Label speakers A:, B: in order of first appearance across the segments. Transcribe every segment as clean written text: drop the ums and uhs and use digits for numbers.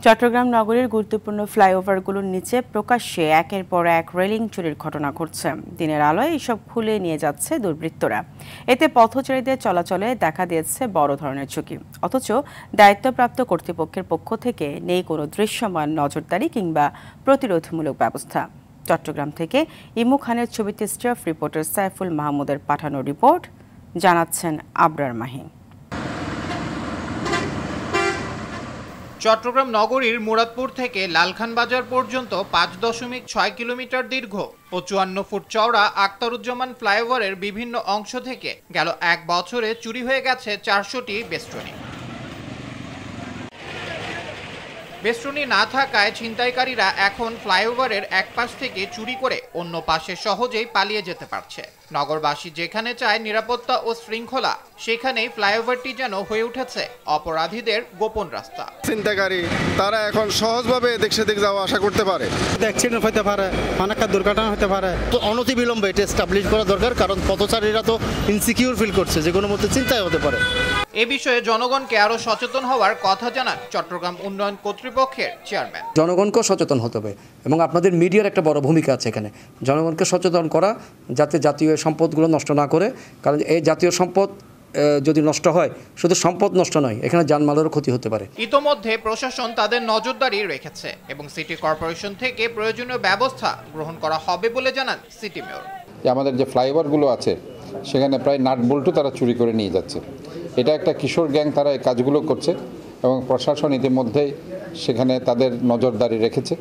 A: চট্টগ্রাম নগরীর গুরুত্বপূর্ণ ফ্লাইওভারগুলোর নিচে প্রকাশ্যে একের পর এক রেলিং চুরির ঘটনা ঘটছে। দিনের আলোয় এসব খুলে নিয়ে যাচ্ছে দুর্বৃত্তরা। এতে পথচারীদের চলাচলে দেখা দিয়েছে বড় ধরনের ঝুঁকি। অথচ দায়িত্বপ্রাপ্ত কর্তৃপক্ষের পক্ষ থেকে নেই কোনো দৃশ্যমান নজরদারি কিংবা প্রতিরোধমূলক ব্যবস্থা। চট্টগ্রাম থেকে ইমু খানের ছবিতে স্টাফ রিপোর্টার সাইফুল মাহমুদের পাঠানো রিপোর্ট, জানাচ্ছেন আবরার মাহি।
B: চট্টগ্রাম নগরীর মুরাদপুর থেকে লালখান বাজার পর্যন্ত ৫.৬ কিলোমিটার দীর্ঘ ও ৫৪ ফুট চওড়া আখতারুজ্জামান ফ্লাইওভারের বিভিন্ন অংশ থেকে গেল এক বছরে চুরি হয়ে গেছে ৪০০টি বেষ্টনী। বেষ্টনী না থাকায় ছিনতাইকারীরা এখন ফ্লাইওভারের এক পাশ থেকে চুরি করে অন্য পাশে সহজেই পালিয়ে যেতে পারছে। নগরবাসী যেখানে চায় নিরাপত্তা ও শৃঙ্খলা, সেখানেই ফ্লাইওভারটি যেন হয়ে উঠেছে অপরাধীদের গোপন রাস্তা।
C: ছিনতাইকারী তারা এখন সহজভাবে এদিক সেদিক যাওয়া আসা করতে পারে।
D: অ্যাক্সিডেন্ট হতে পারে, অনেক দুর্ঘটনা হতে পারে। তো অনতিবিলম্বে এটা এস্টাবলিশ করা দরকার, কারণ পথচারীরা তো ইনসিকিউর ফিল করছে, যে কোনো মধ্যে চিন্তায় হতে পারে।
B: এ বিষয়ে জনগণকে আরো সচেতন হওয়ার কথা জানান চট্টগ্রাম উন্নয়ন কর্তৃপক্ষের চেয়ারম্যান।
E: জনগণকেও সচেতন হতে হবে এবং আপনাদের মিডিয়ার একটা বড় ভূমিকা আছে এখানে। জনগণকে সচেতন করা যাতে জাতীয় সম্পদগুলো নষ্ট না করে, কারণ এই জাতীয় সম্পদ যদি নষ্ট হয় শুধু সম্পদ নষ্ট নয়, এখানে জানমালেরও ক্ষতি হতে পারে।
B: ইতোমধ্যে প্রশাসন তাদের নজরদারি রেখেছে এবং সিটি কর্পোরেশন থেকে প্রয়োজনীয় ব্যবস্থা গ্রহণ করা হবে বলে জানান সিটি মেয়র।
F: আমাদের যে ফ্লাইওভারগুলো আছে সেখানে প্রায় নাট বল্টু তারা চুরি করে নিয়ে যাচ্ছে। এটা একটা কিশোর গ্যাং, তারা এই কাজগুলো করছে এবং প্রশাসন ইতিমধ্যেই সেখানে তাদের নজরদারি রেখেছে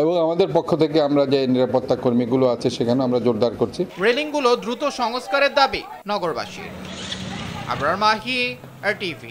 F: এবং আমাদের পক্ষ থেকে আমরা যে নিরাপত্তা কর্মীগুলো আছে সেখানে আমরা জোরদার করছি।
B: রেলিংগুলো দ্রুত সংস্কারের দাবি নগরবাসীর। আবরার মাহি, RTV।